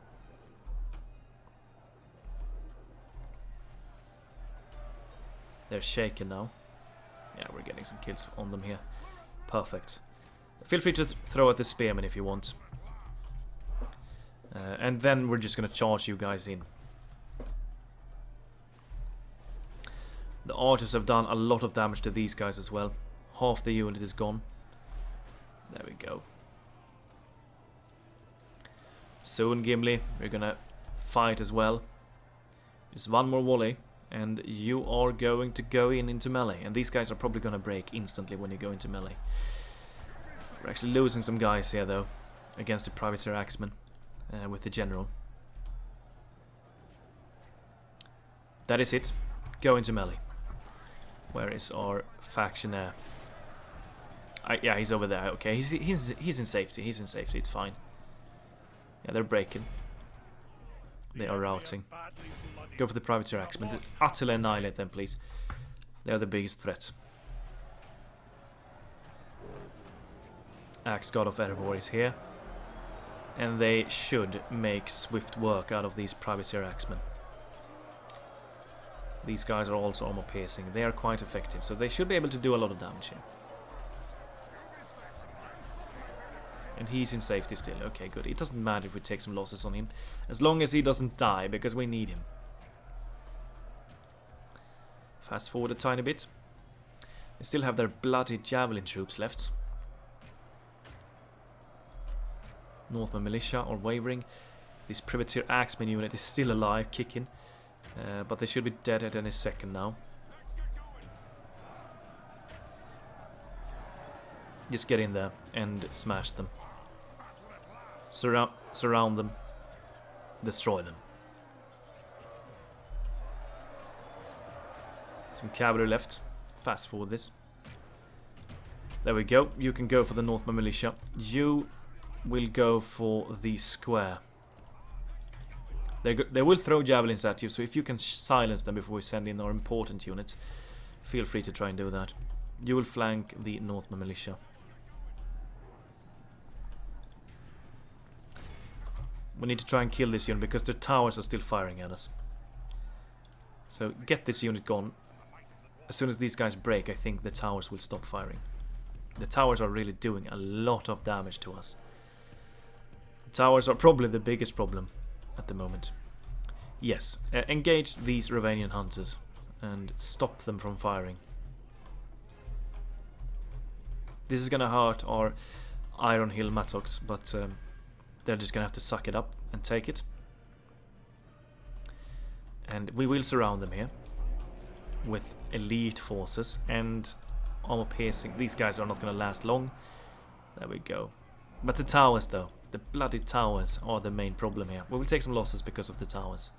They're shaken now. Yeah, we're getting some kills on them here. Perfect. Feel free to throw at the spearmen if you want. And then we're just gonna charge you guys in. The archers have done a lot of damage to these guys as well. Half the unit is gone. There we go. Soon, Gimli, we're gonna fight as well. Just one more volley, and you are going to go into melee. And these guys are probably gonna break instantly when you go into melee. We're actually losing some guys here, though, against the Privateer Axemen with the general. That is it. Go into melee. Where is our factionaire? Yeah, he's over there. Okay, he's in safety. He's in safety. It's fine. Yeah, they're breaking. They are routing. Go for the Privateer Axemen. Utterly annihilate them, please. They are the biggest threat. Axe God of Erebor is here. And they should make swift work out of these Privateer Axemen. These guys are also armor piercing. They are quite effective, so they should be able to do a lot of damage here. And he's in safety still. Okay, good. It doesn't matter if we take some losses on him, as long as he doesn't die, because we need him. Fast forward a tiny bit. They still have their bloody javelin troops left. Northman militia are wavering. This Privateer Axeman unit is still alive, kicking. But they should be dead at any second now. Just get in there and smash them. Surround them. Destroy them. Some cavalry left. Fast forward this. There we go. You can go for the Northman militia. You will go for the square. They will throw javelins at you, so if you can silence them before we send in our important units, feel free to try and do that. You will flank the Northman militia. We need to try and kill this unit because the towers are still firing at us. So get this unit gone. As soon as these guys break, I think the towers will stop firing. The towers are really doing a lot of damage to us. The towers are probably the biggest problem at the moment. Yes, engage these Ravanian hunters and stop them from firing. This is gonna hurt our Iron Hill Mattocks, but they're just gonna have to suck it up and take it. And we will surround them here with elite forces and armor piercing. These guys are not gonna last long. There we go. But the towers, though, the bloody towers are the main problem here. We will take some losses because of the towers.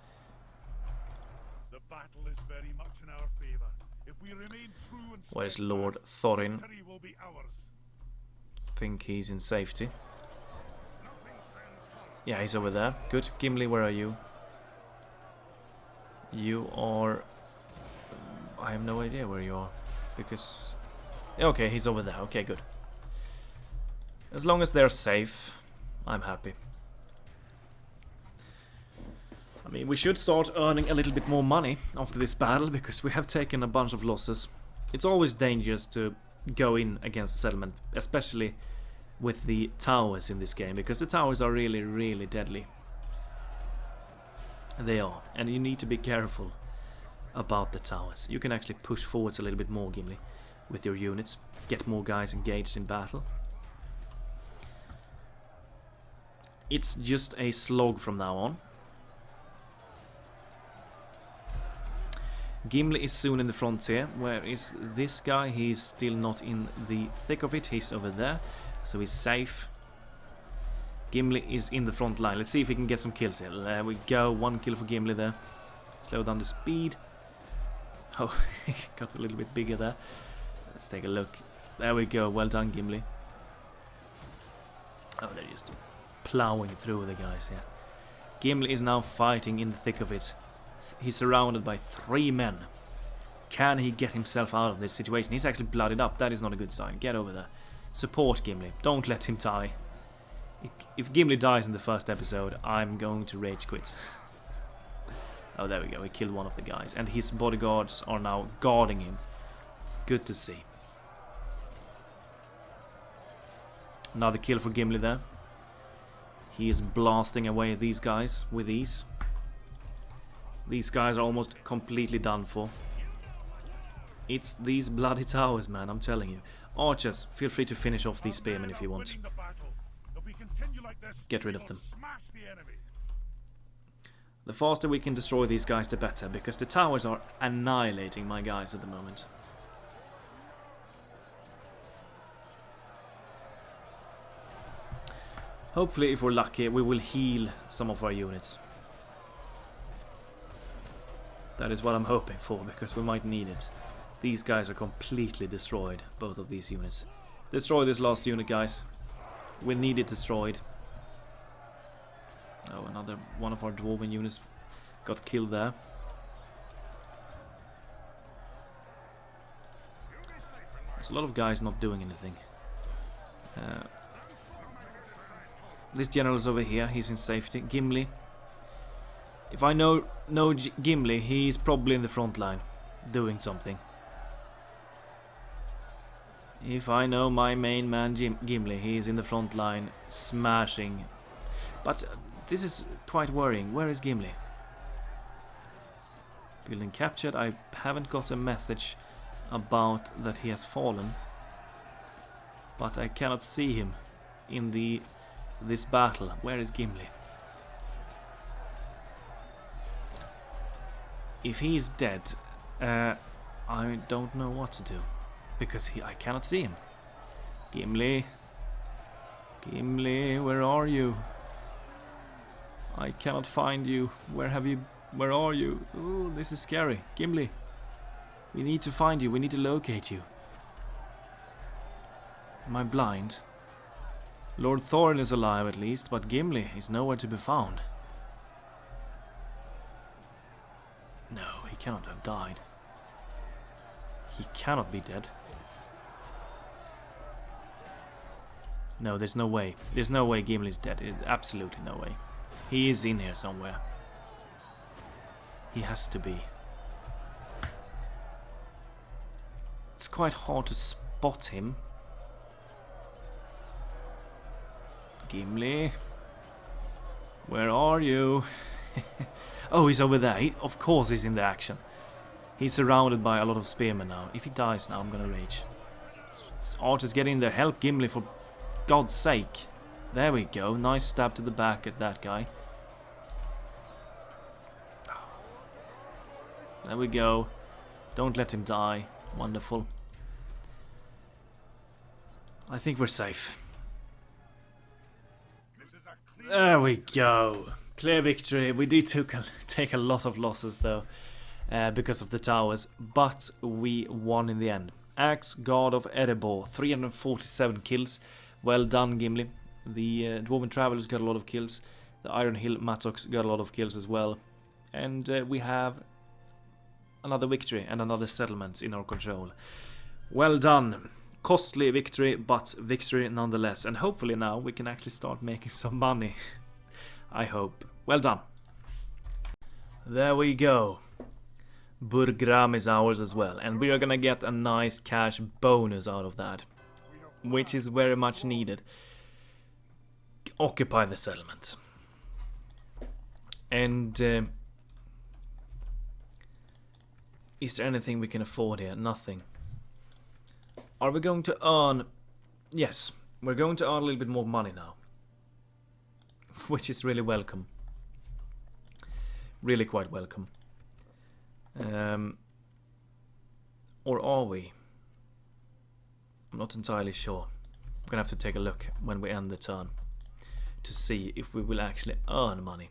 The battle is very much in our favor. If we remain true and Where's Lord Thorin? victory will be ours. Think he's in safety. Yeah, he's over there. Good. Gimli, where are you? You are... I have no idea where you are. Because... Okay, he's over there. Okay, good. As long as they're safe, I'm happy. I mean, we should start earning a little bit more money after this battle, because we have taken a bunch of losses. It's always dangerous to go in against settlement, especially with the towers in this game, because the towers are really, really deadly. They are, and you need to be careful about the towers. You can actually push forwards a little bit more, Gimli, with your units. Get more guys engaged in battle. It's just a slog from now on. Gimli is soon in the frontier. Where is this guy? He's still not in the thick of it. He's over there, so he's safe. Gimli is in the front line. Let's see if we can get some kills here. There we go. 1 kill for Gimli there. Slow down the speed. Oh, he got a little bit bigger there. Let's take a look. There we go. Well done, Gimli. Oh, they're just plowing through the guys here. Gimli is now fighting in the thick of it. He's surrounded by 3 men. Can he get himself out of this situation? He's actually bloodied up. That is not a good sign. Get over there. Support Gimli. Don't let him die. If Gimli dies in the first episode, I'm going to rage quit. Oh, there we go. He killed one of the guys. And his bodyguards are now guarding him. Good to see. Another kill for Gimli there. He is blasting away these guys with ease. These guys are almost completely done for. It's these bloody towers, man, I'm telling you. Archers, feel free to finish off these spearmen if you want. Get rid of them. The faster we can destroy these guys, the better, because the towers are annihilating my guys at the moment. Hopefully, if we're lucky, we will heal some of our units. That is what I'm hoping for, because we might need it. These guys are completely destroyed, both of these units. Destroy this last unit, guys. We need it destroyed. Oh, another one of our dwarven units got killed there. There's a lot of guys not doing anything. This general's over here, he's in safety. Gimli. If I know Gimli, he's probably in the front line, doing something. If I know my main man Gimli, he's in the front line, smashing. But this is quite worrying. Where is Gimli? Building captured. I haven't got a message about that he has fallen. But I cannot see him in this battle. Where is Gimli? If he's dead, I don't know what to do. Because I cannot see him. Gimli. Gimli, where are you? I cannot find you. Where are you? Ooh, this is scary. Gimli. We need to find you. We need to locate you. Am I blind? Lord Thorin is alive at least, but Gimli is nowhere to be found. No, he cannot have died. He cannot be dead. No, there's no way. There's no way Gimli's dead. Absolutely no way. He is in here somewhere. He has to be. It's quite hard to spot him. Gimli, where are you? Oh, he's over there. Of course he's in the action. He's surrounded by a lot of spearmen now. If he dies now, I'm gonna rage. Archers, get in there. Help Gimli, for God's sake. There we go. Nice stab to the back at that guy. There we go. Don't let him die. Wonderful. I think we're safe. There we go. Clear victory. We did take a lot of losses though, because of the towers, but we won in the end. Axe, God of Erebor, 347 kills. Well done, Gimli. The Dwarven Travelers got a lot of kills. The Iron Hill Mattocks got a lot of kills as well. And we have another victory and another settlement in our control. Well done. Costly victory, but victory nonetheless. And hopefully now we can actually start making some money. I hope. Well done. There we go. Burgram is ours as well. And we are gonna get a nice cash bonus out of that, which is very much needed. Occupy the settlement. And is there anything we can afford here? Nothing. Are we going to earn... Yes, we're going to earn a little bit more money now. Which is really welcome. Really quite welcome. Or are we? I'm not entirely sure. I'm gonna have to take a look when we end the turn to see if we will actually earn money.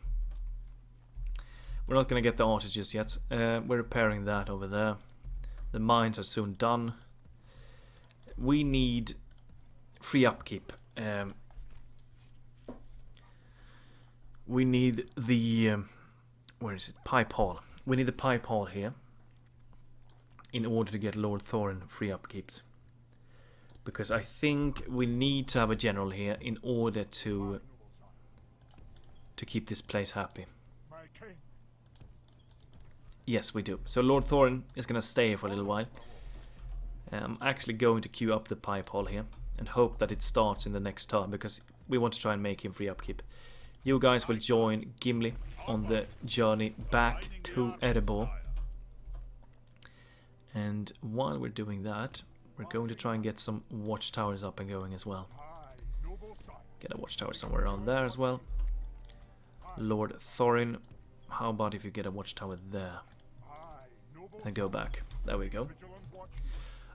We're not gonna get the artist just yet. We're repairing that over there. The mines are soon done. We need free upkeep. we need the where is it? Pipe hall. We need the pipe hall here in order to get Lord Thorin free upkeep. Because I think we need to have a general here in order to keep this place happy. My king. Yes, we do. So Lord Thorin is going to stay here for a little while. I'm actually going to queue up the pipe hall here and hope that it starts in the next turn, because we want to try and make him free upkeep. You guys will join Gimli on the journey back to Erebor. And while we're doing that, we're going to try and get some watchtowers up and going as well. Get a watchtower somewhere around there as well. Lord Thorin, how about if you get a watchtower there? And go back. There we go.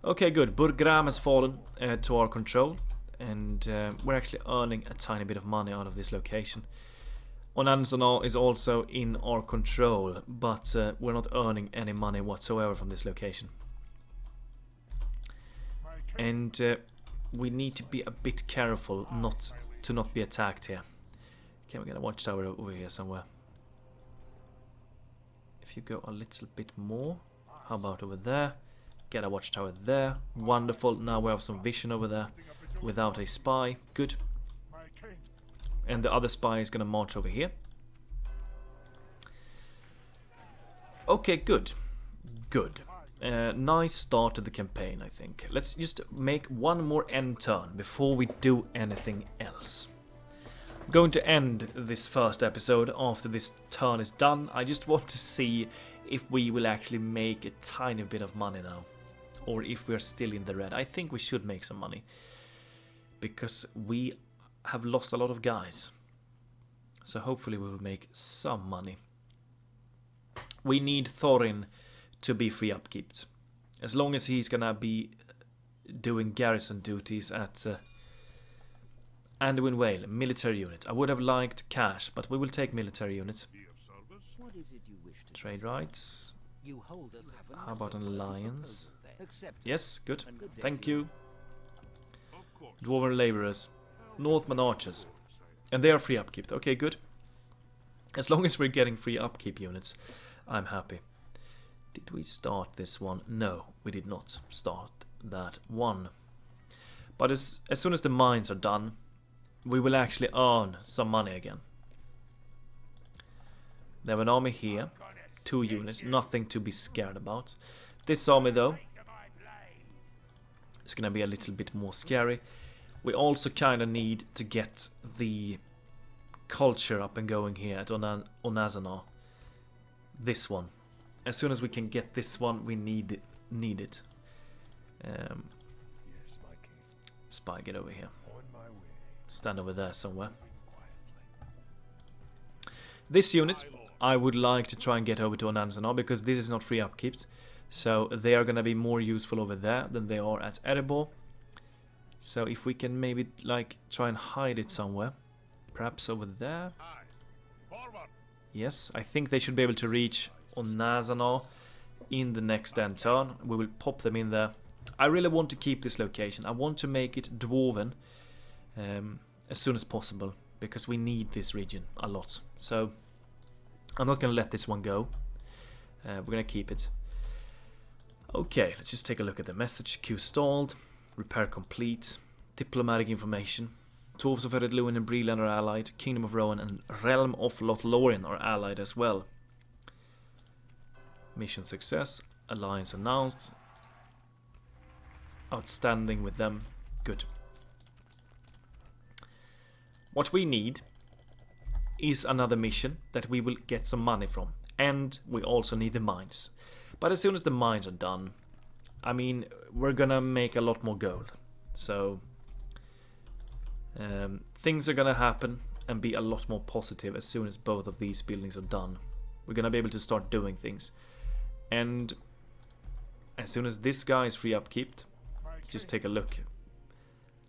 Okay, good. Burgram has fallen to our control. And we're actually earning a tiny bit of money out of this location. Onanzanal is also in our control, but we're not earning any money whatsoever from this location. And we need to be a bit careful not to be attacked here. Can we get a watchtower over here somewhere? If you go a little bit more, how about over there? Get a watchtower there. Wonderful. Now we have some vision over there without a spy. Good. And the other spy is going to march over here. Okay, good. Good. Nice start to the campaign, I think. Let's just make one more end turn before we do anything else. I'm going to end this first episode after this turn is done. I just want to see if we will actually make a tiny bit of money now, or if we're still in the red. I think we should make some money, because we have lost a lot of guys. So hopefully we will make some money. We need Thorin to be free upkeep. As long as he's gonna be doing garrison duties at Anduin Vale, military unit. I would have liked cash, but we will take military units. Trade rights. How about an alliance? Yes, good. Thank you. Dwarven laborers. Northman archers. And they are free upkeep. Okay, good. As long as we're getting free upkeep units, I'm happy. Did we start this one? No, we did not start that one. But as soon as the mines are done, we will actually earn some money again. They have an army here. 2 units, nothing to be scared about. This army, though, is going to be a little bit more scary. We also kind of need to get the culture up and going here at Onazana. This one. As soon as we can get this one, we need it. Spy, get over here. Stand over there somewhere. This unit, I would like to try and get over to Onanzana, because this is not free upkeep. So they are going to be more useful over there than they are at Erebor. So if we can maybe like try and hide it somewhere. Perhaps over there. Yes, I think they should be able to reach Onazana in the next end turn. We will pop them in there. I really want to keep this location. I want to make it Dwarven as soon as possible, because we need this region a lot. So I'm not going to let this one go. We're going to keep it. Okay, let's just take a look at the message. Queue stalled. Repair complete. Diplomatic information. Dwarves of Eregion and Breland are allied. Kingdom of Rohan and Realm of Lothlorien are allied as well. Mission success. Alliance announced. Outstanding with them. Good. What we need is another mission that we will get some money from. And we also need the mines. But as soon as the mines are done, I mean, we're gonna make a lot more gold. So things are gonna happen and be a lot more positive as soon as both of these buildings are done. We're gonna be able to start doing things. And as soon as this guy is free upkeep, let's just take a look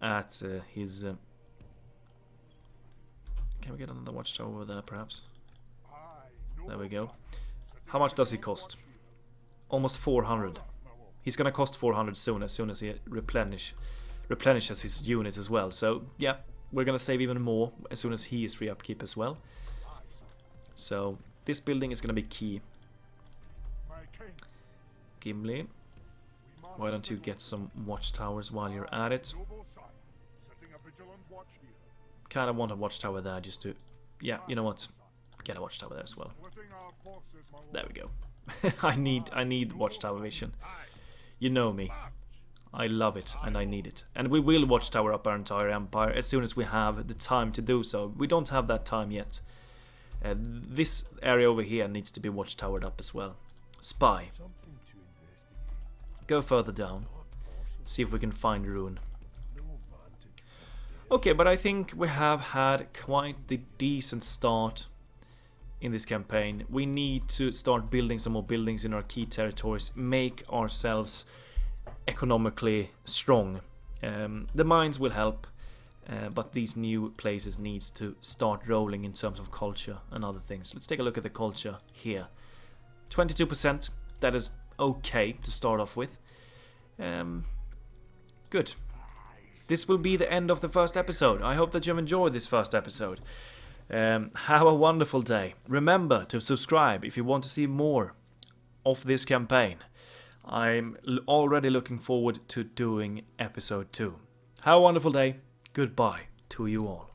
at his... Can we get another watchtower over there, perhaps? There we go. How much does he cost? Almost 400. He's gonna cost 400 soon, as he replenishes his units as well. So yeah, we're gonna save even more as soon as he is free upkeep as well. So this building is going to be key. My king, Gimli, why don't you get some watchtowers while you're at it? noble son, setting a vigilant watch here. Kind of want a watchtower there just to... Yeah, you know what? Get a watchtower there as well. Splitting our forces, my lord. There we go. I need watchtower vision. You know me. I love it and I need it. And we will watchtower up our entire empire as soon as we have the time to do so. We don't have that time yet. This area over here needs to be watchtowered up as well. Spy. Go further down. See if we can find ruin. Okay, but I think we have had quite the decent start in this campaign. We need to start building some more buildings in our key territories, make ourselves economically strong. The mines will help, but these new places needs to start rolling in terms of culture and other things. Let's take a look at the culture here. 22%, that is okay to start off with. Good. This will be the end of the first episode. I hope that you've enjoyed this first episode. Have a wonderful day. Remember to subscribe if you want to see more of this campaign. I'm already looking forward to doing episode 2. Have a wonderful day. Goodbye to you all.